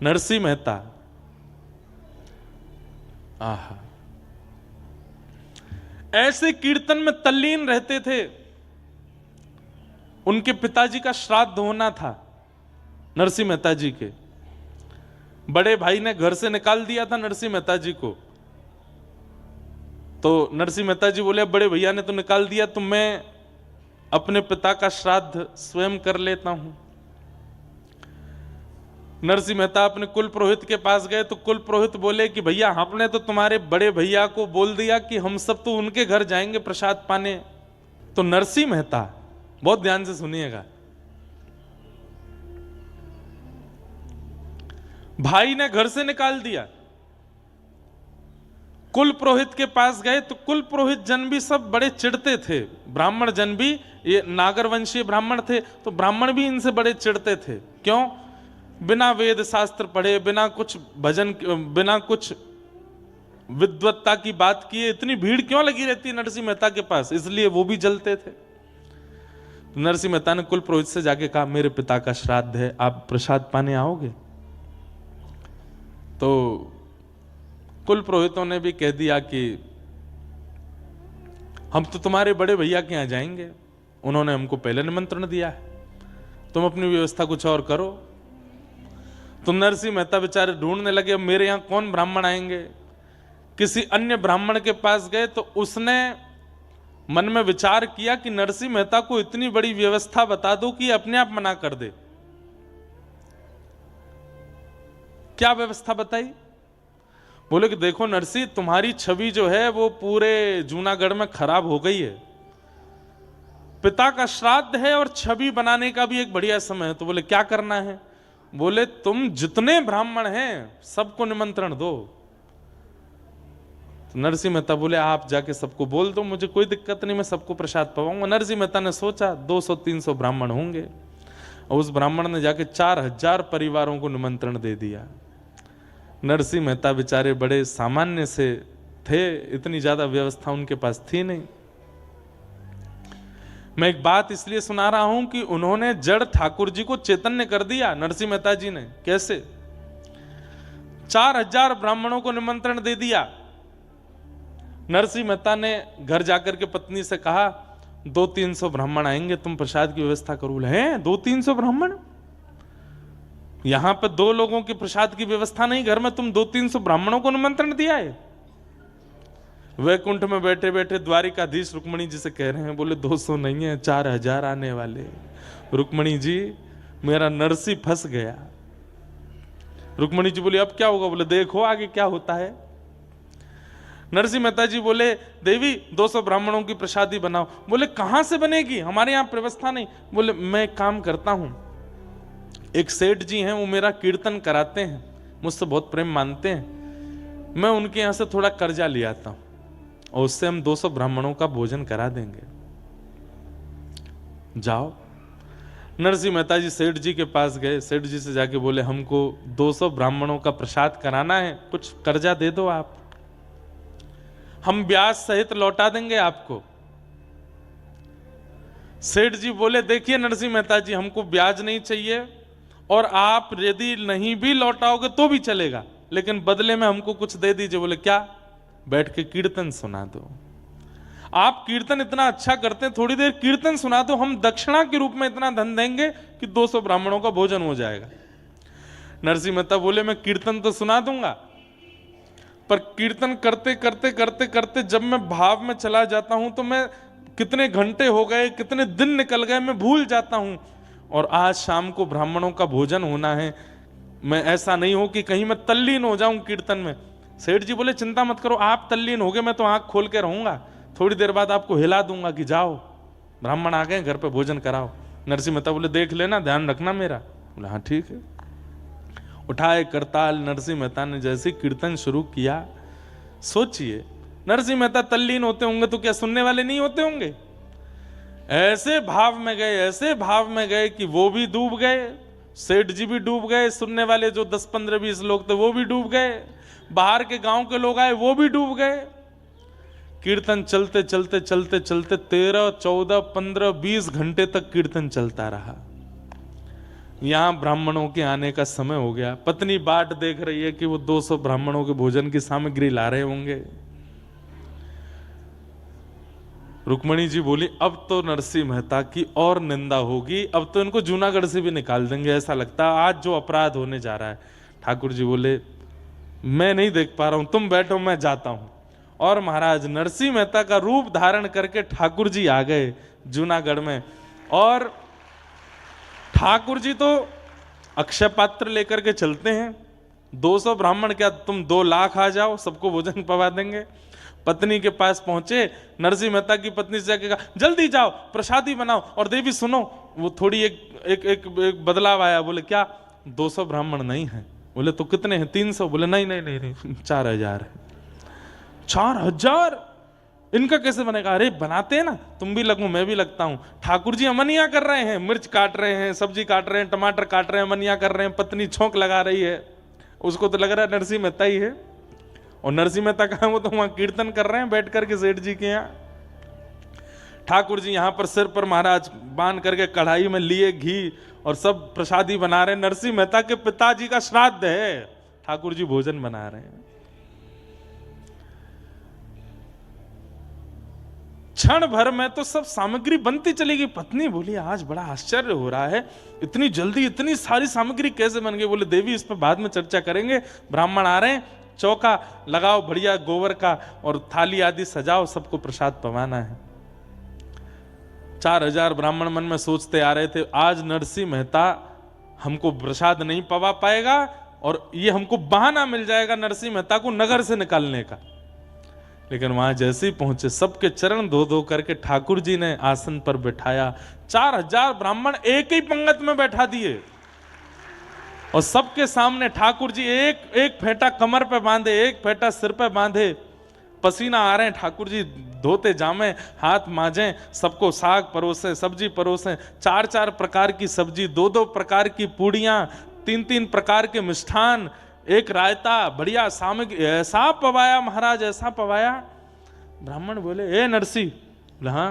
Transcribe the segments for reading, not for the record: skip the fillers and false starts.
नरसिंह मेहता, आहा, ऐसे कीर्तन में तल्लीन रहते थे। उनके पिताजी का श्राद्ध होना था, नरसिंह मेहता जी के। बड़े भाई ने घर से निकाल दिया था नरसिंह मेहता जी को। तो नरसिंह मेहता जी बोले, बड़े भैया ने तो निकाल दिया, तो मैं अपने पिता का श्राद्ध स्वयं कर लेता हूं। नरसिंह मेहता अपने कुल पुरोहित के पास गए तो कुल पुरोहित बोले कि भैया, हमने तो तुम्हारे बड़े भैया को बोल दिया कि हम सब तो उनके घर जाएंगे प्रसाद पाने। तो नरसिंह मेहता, बहुत ध्यान से सुनिएगा, भाई ने घर से निकाल दिया। कुल पुरोहित के पास गए तो कुल पुरोहित जन भी सब बड़े चिढ़ते थे। ब्राह्मण जन भी, ये नागर वंशीय ब्राह्मण थे, तो ब्राह्मण भी इनसे बड़े चिढ़ते थे। क्यों? बिना वेद शास्त्र पढ़े, बिना कुछ भजन, बिना कुछ विद्वत्ता की बात किए इतनी भीड़ क्यों लगी रहती है नरसिंह मेहता के पास, इसलिए वो भी जलते थे। नरसिंह मेहता ने कुल पुरोहित से जाके कहा, मेरे पिता का श्राद्ध है, आप प्रसाद पाने आओगे? तो कुल पुरोहितों ने भी कह दिया कि हम तो तुम्हारे बड़े भैया के यहां जाएंगे, उन्होंने हमको पहले निमंत्रण दिया है, तुम अपनी व्यवस्था कुछ और करो। तो नरसिंह मेहता बेचारे ढूंढने लगे, अब मेरे यहां कौन ब्राह्मण आएंगे। किसी अन्य ब्राह्मण के पास गए तो उसने मन में विचार किया कि नरसिंह मेहता को इतनी बड़ी व्यवस्था बता दो कि अपने आप मना कर दे। क्या व्यवस्था बताई? बोले कि देखो नरसिंह, तुम्हारी छवि जो है वो पूरे जूनागढ़ में खराब हो गई है। पिता का श्राद्ध है और छवि बनाने का भी एक बढ़िया समय है। तो बोले क्या करना है? बोले तुम जितने ब्राह्मण हैं सबको निमंत्रण दो। तो नरसिंह मेहता बोले आप जाके सबको बोल दो, मुझे कोई दिक्कत नहीं, मैं सबको प्रसाद पवाऊंगा। नरसिंह मेहता ने सोचा 200-300 ब्राह्मण होंगे, और उस ब्राह्मण ने जाके 4000 परिवारों को निमंत्रण दे दिया। नरसिंह मेहता बेचारे बड़े सामान्य से थे, इतनी ज्यादा व्यवस्था उनके पास थी नहीं। मैं एक बात इसलिए सुना रहा हूं कि उन्होंने जड़ ठाकुर जी को चैतन्य कर दिया नरसिंह मेहता जी ने। कैसे? 4000 ब्राह्मणों को निमंत्रण दे दिया। नरसिंह मेहता ने घर जाकर के पत्नी से कहा 200-300 ब्राह्मण आएंगे, तुम प्रसाद की व्यवस्था करो। हैं 200-300 ब्राह्मण? यहां पे 2 लोगों के प्रसाद की व्यवस्था नहीं, घर में तुम 200-300 ब्राह्मणों को निमंत्रण दिया है? वैकुंठ में बैठे बैठे द्वारिकाधीश रुक्मणी जी से कह रहे हैं, बोले 200 नहीं है, 4000 आने वाले। रुक्मणी जी, मेरा नरसिंह फंस गया। रुक्मणी जी बोली अब क्या होगा? बोले देखो आगे क्या होता है। नरसिंह मेहता जी बोले देवी 200 ब्राह्मणों की प्रसादी बनाओ। बोले कहां से बनेगी, हमारे यहां व्यवस्था नहीं। बोले मैं एक काम करता हूं, एक सेठ जी हैं, वो मेरा कीर्तन कराते हैं, मुझसे बहुत प्रेम मानते हैं, मैं उनके यहां से थोड़ा कर्जा ले आता हूं और उससे हम 200 ब्राह्मणों का भोजन करा देंगे, जाओ। नरसिंह मेहता जी सेठ जी के पास गए, सेठ जी से जाके बोले हमको 200 ब्राह्मणों का प्रसाद कराना है, कुछ कर्जा दे दो आप, हम ब्याज सहित लौटा देंगे आपको। सेठ जी बोले देखिए नरसिंह मेहता जी, हमको ब्याज नहीं चाहिए और आप यदि नहीं भी लौटाओगे तो भी चलेगा, लेकिन बदले में हमको कुछ दे दीजिए। बोले क्या? बैठ के कीर्तन सुना दो। आप कीर्तन इतना अच्छा करते हैं, थोड़ी देर कीर्तन सुना दो, हम दक्षिणा के रूप में इतना धन देंगे कि 200 ब्राह्मणों का भोजन हो जाएगा। नरसिंह मेहता बोले मैं कीर्तन तो सुना दूंगा, पर कीर्तन करते करते करते करते जब मैं भाव में चला जाता हूं तो मैं कितने घंटे हो गए, कितने दिन निकल गए, मैं भूल जाता हूं। और आज शाम को ब्राह्मणों का भोजन होना है, मैं ऐसा नहीं हो कि कहीं मैं तल्लीन हो जाऊं कीर्तन में। सेठ जी बोले चिंता मत करो, आप तल्लीन हो गए, मैं तो आंख खोल के रहूंगा, थोड़ी देर बाद आपको हिला दूंगा कि जाओ ब्राह्मण आ गए, घर पे भोजन कराओ। नरसिंह मेहता बोले देख लेना, ध्यान रखना मेरा। बोला हाँ ठीक है। उठाए करताल नरसिंह मेहता ने जैसे कीर्तन शुरू किया, सोचिए नरसिंह मेहता तल्लीन होते होंगे तो क्या सुनने वाले नहीं होते होंगे? ऐसे भाव में गए, ऐसे भाव में गए कि वो भी डूब गए, सेठ जी भी डूब गए, सुनने वाले जो 10, 15, 20 लोग थे वो भी डूब गए, बाहर के गांव के लोग आए वो भी डूब गए। कीर्तन चलते चलते चलते चलते 13, 14, 15, 20 घंटे तक कीर्तन चलता रहा। यहां ब्राह्मणों के आने का समय हो गया। पत्नी बाट देख रही है कि वो 200 ब्राह्मणों के भोजन की सामग्री ला रहे होंगे। रुक्मणी जी बोली, अब तो नरसिंह मेहता की और निंदा होगी, अब तो इनको जूनागढ़ से भी निकाल देंगे, ऐसा लगता है आज जो अपराध होने जा रहा है। ठाकुर जी बोले, मैं नहीं देख पा रहा हूं, तुम बैठो, मैं जाता हूं। और महाराज नरसिंह मेहता का रूप धारण करके ठाकुर जी आ गए जूनागढ़ में। और ठाकुर जी तो अक्षय पात्र लेकर के चलते हैं। 200 ब्राह्मण क्या, तुम 2 लाख आ जाओ, सबको भोजन पवा देंगे। पत्नी के पास पहुंचे, नरसिंह मेहता की पत्नी से जाके कहा, जल्दी जाओ प्रसादी बनाओ। और देवी सुनो, वो थोड़ी एक बदलाव आया। बोले क्या, 200 ब्राह्मण नहीं है? बोले तो कितने हैं? 300। बोले नहीं नहीं नहीं, नहीं 4000 है। 4000 इनका कैसे बनेगा? अरे बनाते हैं ना, तुम भी लगो मैं भी लगता हूं। ठाकुर जी अमनिया कर रहे हैं, मिर्च काट रहे हैं, सब्जी काट रहे हैं, टमाटर काट रहे हैं, अमनिया कर रहे हैं। पत्नी छोंक लगा रही है, उसको तो लग रहा है नरसिंह मेहता ही है। और नरसिंह मेहता कहा, वो तो वहां कीर्तन कर रहे हैं बैठ करके सेठ जी के यहाँ। ठाकुर जी यहां पर सिर पर महाराज बांध करके कढ़ाई में लिए घी और सब प्रसादी बना रहे हैं। नरसिंह मेहता के पिताजी का श्राद्ध है, ठाकुर जी भोजन बना रहे हैं। क्षण भर में तो सब सामग्री बनती चली गई। पत्नी बोली, आज बड़ा आश्चर्य हो रहा है, इतनी जल्दी इतनी सारी सामग्री कैसे बन गई? बोले देवी इस पर बाद में चर्चा करेंगे, ब्राह्मण आ रहे हैं, चौका लगाओ बढ़िया गोबर का और थाली आदि सजाओ, सबको प्रसाद पवाना है। 4000 ब्राह्मण मन में सोचते आ रहे थे, आज नरसिंह मेहता हमको प्रसाद नहीं पवा पाएगा और ये हमको बहाना मिल जाएगा नरसिंह मेहता को नगर से निकालने का। लेकिन वहां जैसे ही पहुंचे, सबके चरण धो धो करके ठाकुर जी ने आसन पर बैठाया। 4000 ब्राह्मण एक ही पंगत में बैठा दिए और सबके सामने ठाकुर जी एक फेंटा कमर पे बांधे, एक फेंटा सिर पे बांधे। पसीना आ रहे हैं, ठाकुर जी धोते जामे, हाथ मांजे, सबको साग परोसे, सब्जी परोसे। 4-4 प्रकार की सब्जी, 2-2 प्रकार की पूड़ियां, 3-3 प्रकार के मिष्ठान, एक रायता, बढ़िया सामग्री, ऐसा पवाया महाराज, ऐसा पवाया। ब्राह्मण बोले, ए नरसी, हाँ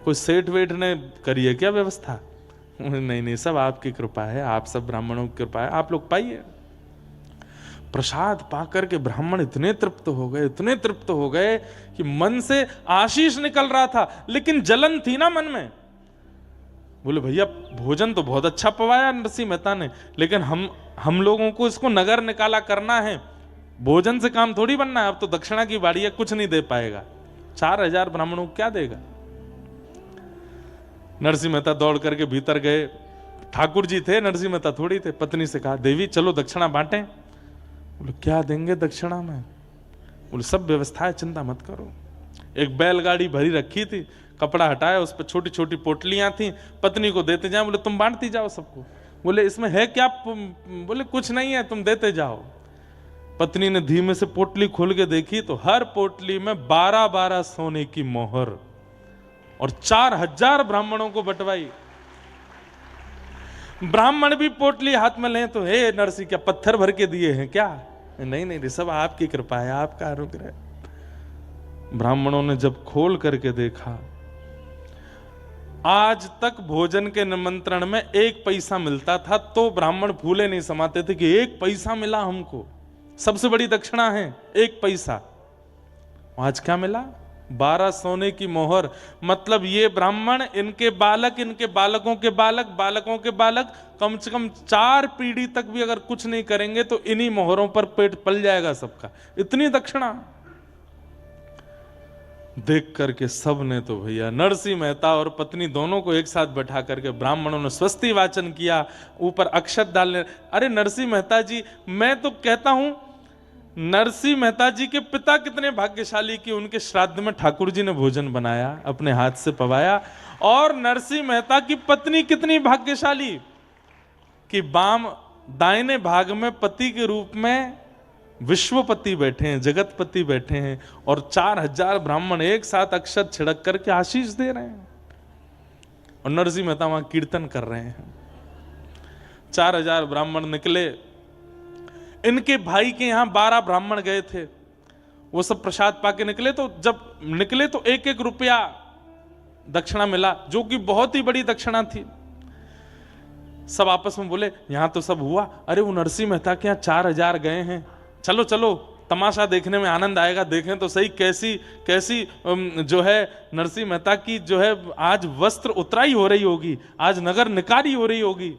कोई सेठ वेठ ने करी है क्या व्यवस्था? नहीं नहीं, सब आपकी कृपा है, आप सब ब्राह्मणों की कृपा है, आप लोग पाइए। प्रसाद पाकर के ब्राह्मण इतने तृप्त हो गए, इतने तृप्त हो गए कि मन से आशीष निकल रहा था, लेकिन जलन थी ना मन में। बोले भैया भोजन तो बहुत अच्छा पवाया नरसिंह मेहता ने, लेकिन हम लोगों को इसको नगर निकाला करना है, भोजन से काम थोड़ी बनना है। अब तो दक्षिणा की बाड़ी है, कुछ नहीं दे पाएगा। 4000 ब्राह्मणों को क्या देगा? नरसिंह मेहता दौड़ करके भीतर गए। ठाकुर जी थे, नरसिंह मेहता थोड़ी थे। पत्नी से कहा, देवी चलो दक्षिणा बांटें। बोले क्या देंगे दक्षिणा में? बोले सब व्यवस्था है, चिंता मत करो। एक बैलगाड़ी भरी रखी थी, कपड़ा हटाया, उस पर छोटी छोटी पोटलियां थी, पत्नी को देते जाओ। बोले तुम बांटती जाओ सबको। बोले इसमें है क्या? बोले कुछ नहीं है, तुम देते जाओ। पत्नी ने धीमे से पोटली खोल के देखी तो हर पोटली में 12-12 सोने की मोहर और 4000 ब्राह्मणों को बंटवाई। ब्राह्मण भी पोटली हाथ में लें तो, हे नरसिंह क्या पत्थर भर के दिए हैं क्या? नहीं नहीं, सब आपकी कृपा है, आपका अनुग्रह। ब्राह्मणों ने जब खोल करके देखा, आज तक भोजन के निमंत्रण में 1 पैसा मिलता था तो ब्राह्मण फूले नहीं समाते थे कि 1 पैसा मिला हमको, सबसे बड़ी दक्षिणा है 1 पैसा। आज क्या मिला? 12 सोने की मोहर। मतलब ये ब्राह्मण, इनके बालक, इनके बालकों के बालक, बालकों के बालक, कम से कम 4 पीढ़ी तक भी अगर कुछ नहीं करेंगे तो इन्हीं मोहरों पर पेट पल जाएगा सबका। इतनी दक्षिणा देख करके सब ने तो भैया, नरसिंह मेहता और पत्नी दोनों को एक साथ बैठा करके ब्राह्मणों ने स्वस्ति वाचन किया, ऊपर अक्षत डालने। अरे नरसिंह मेहता जी, मैं तो कहता हूं नरसिंह मेहता जी के पिता कितने भाग्यशाली कि उनके श्राद्ध में ठाकुर जी ने भोजन बनाया, अपने हाथ से पवाया। और नरसिंह मेहता की पत्नी कितनी भाग्यशाली कि दाहिने भाग में पति के रूप में विश्वपति बैठे हैं, जगतपति बैठे हैं, और 4000 ब्राह्मण एक साथ अक्षत छिड़क करके आशीष दे रहे हैं और नरसिंह मेहता वहां कीर्तन कर रहे हैं। 4000 ब्राह्मण निकले। इनके भाई के यहां 12 ब्राह्मण गए थे, वो सब प्रसाद पाके निकले। तो जब निकले तो 1-1 रुपया दक्षिणा मिला, जो कि बहुत ही बड़ी दक्षिणा थी। सब आपस में बोले यहां तो सब हुआ, अरे वो नरसिंह मेहता के यहाँ 4000 गए हैं, चलो चलो तमाशा देखने में आनंद आएगा, देखें तो सही कैसी कैसी जो है नरसिंह मेहता की जो है आज वस्त्र उतराई हो रही होगी, आज नगर निकारी हो रही होगी।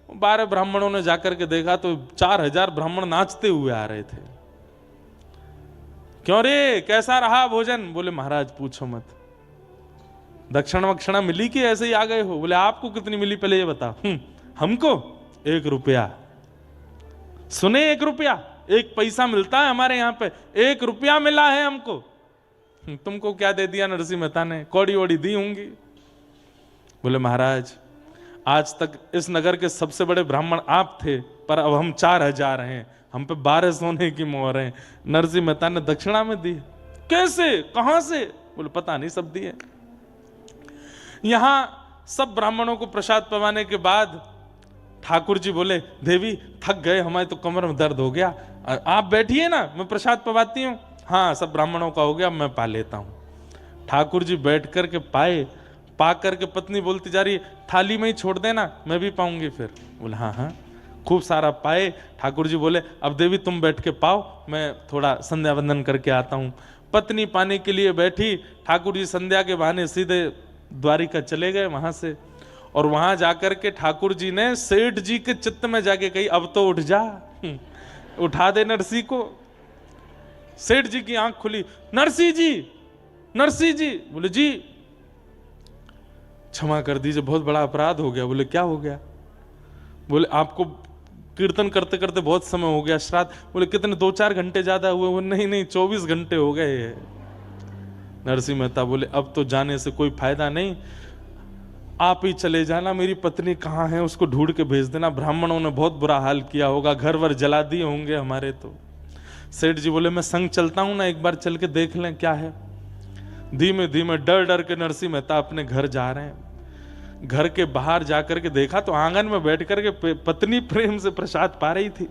12 ब्राह्मणों ने जाकर के देखा तो 4000 ब्राह्मण नाचते हुए आ रहे थे। क्यों रे, कैसा रहा भोजन? बोले महाराज पूछो मत, दक्षिणा वक्षणा मिली कि ऐसे ही आ गए हो? बोले आपको कितनी मिली पहले ये बताओ। हमको 1 रुपया। सुने 1 रुपया, 1 पैसा मिलता है हमारे यहाँ पे, 1 रुपया मिला है हमको। तुमको क्या दे दिया नरसिंह मेहता ने? कौड़ी वोड़ी दी होंगी। बोले महाराज आज तक इस नगर के सबसे बड़े ब्राह्मण आप थे, पर अब हम 4000 हैं, हम पे 12 सोने की मोहर है। नरसिंह मेहता ने दक्षिणा में दी। कैसे, कहां से? बोले पता नहीं, सब दिए। यहां सब ब्राह्मणों को प्रसाद पवाने के बाद ठाकुर जी बोले देवी थक गए, हमारे तो कमर में दर्द हो गया, आप बैठिए ना, मैं प्रसाद पवाती हूँ। हाँ सब ब्राह्मणों का हो गया, मैं पा लेता हूँ। ठाकुर जी बैठ करके पाए, पा करके पत्नी बोलती जा रही है थाली में ही छोड़ देना, मैं भी पाऊंगी फिर। बोले हाँ हाँ, खूब सारा पाए। ठाकुर जी बोले अब देवी तुम बैठ के पाओ, मैं थोड़ा संध्या वंदन करके आता हूँ। पत्नी पाने के लिए बैठी, ठाकुर जी संध्या के बहाने सीधे द्वारिका चले गए वहां से। और वहां जाकर के ठाकुर जी ने सेठ जी के चित्त में जाके कही अब तो उठ जा, उठा दे नरसिंह को। सेठ जी की आंख खुली, नरसिंह जी, नरसिंह जी। बोले जी क्षमा कर दीजिए, बहुत बड़ा अपराध हो गया। बोले क्या हो गया? बोले आपको कीर्तन करते करते बहुत समय हो गया, श्राद्ध। बोले कितने, 2-4 घंटे ज्यादा हुए? वो नहीं नहीं 24 घंटे हो गए। नरसिंह मेहता बोले अब तो जाने से कोई फायदा नहीं, आप ही चले जाना, मेरी पत्नी कहाँ है उसको ढूंढ के भेज देना, ब्राह्मणों ने बहुत बुरा हाल किया होगा, घर वर जला दिए होंगे हमारे। तो सेठ जी बोले मैं संग चलता हूं ना, एक बार चल के देख लें क्या है। धीमे धीमे डर डर के नरसिंह मेहता अपने घर जा रहे हैं। घर के बाहर जाकर के देखा तो आंगन में बैठ करके पत्नी प्रेम से प्रसाद पा रही थी।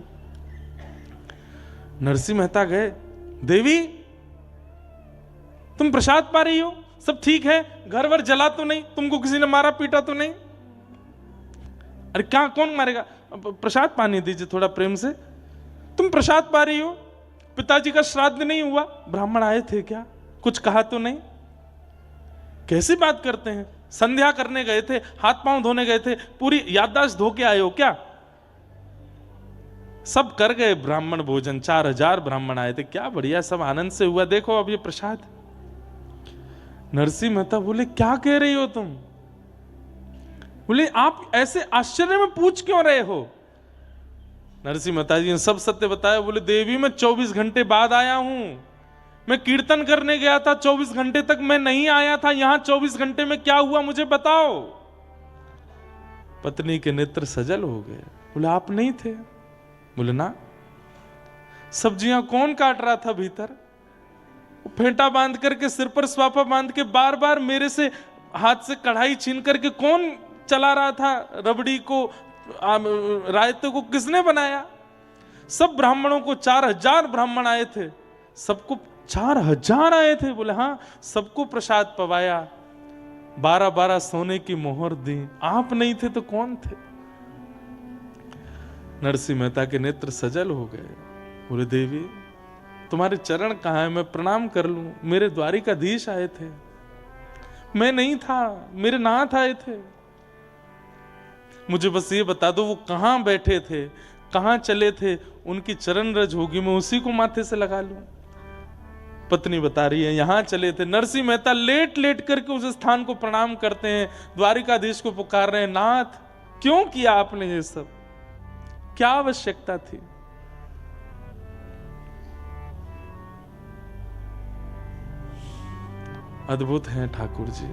नरसिंह मेहता गए, देवी तुम प्रसाद पा रही हो, सब ठीक है, घर वर जला तो नहीं, तुमको किसी ने मारा पीटा तो नहीं? अरे क्या, कौन मारेगा, प्रसाद पानी दीजिए थोड़ा प्रेम से। तुम प्रसाद पा रही हो, पिताजी का श्राद्ध नहीं हुआ, ब्राह्मण आए थे क्या, कुछ कहा तो नहीं? कैसी बात करते हैं, संध्या करने गए थे, हाथ पांव धोने गए थे, पूरी याददाश्त धो के आए हो क्या? सब कर गए ब्राह्मण भोजन, 4000 ब्राह्मण आए थे, क्या बढ़िया, सब आनंद से हुआ, देखो अब ये प्रसाद। नरसिंह मेहता बोले क्या कह रही हो तुम? बोले आप ऐसे आश्चर्य में पूछ क्यों रहे हो? नरसिंह मेहता जी ने सब सत्य बताया। बोले देवी मैं 24 घंटे बाद आया हूं, मैं कीर्तन करने गया था, 24 घंटे तक मैं नहीं आया था, यहां 24 घंटे में क्या हुआ मुझे बताओ। पत्नी के नेत्र सजल हो गए। बोले आप नहीं थे? बोले ना। सब्जियां कौन काट रहा था भीतर? फेंटा बांध करके, सिर पर स्वापा बांध के, बार बार मेरे से हाथ से कढ़ाई छीन करके कौन चला रहा था? रबड़ी को, रायते को किसने बनाया? सब ब्राह्मणों को, 4000 ब्राह्मण आए थे, सबको 4000 आए थे। बोले हाँ, सबको प्रसाद पवाया, 12-12 सोने की मोहर दी, आप नहीं थे तो कौन थे? नरसिंह मेहता के नेत्र सजल हो गए। बोले देवी तुम्हारे चरण कहाँ है, मैं प्रणाम कर लूं? मेरे द्वारिकाधीश आए थे, मैं नहीं था, मेरे नाथ आए थे, मुझे बस ये बता दो वो कहां बैठे थे, कहां चले थे, उनकी चरण रज होगी, मैं उसी को माथे से लगा लूं। पत्नी बता रही है यहां चले थे। नरसिंह मेहता लेट लेट करके उस स्थान को प्रणाम करते हैं, द्वारिकाधीश को पुकार रहे हैं, नाथ क्यों किया आपने ये सब, क्या आवश्यकता थी? अद्भुत हैं ठाकुर जी।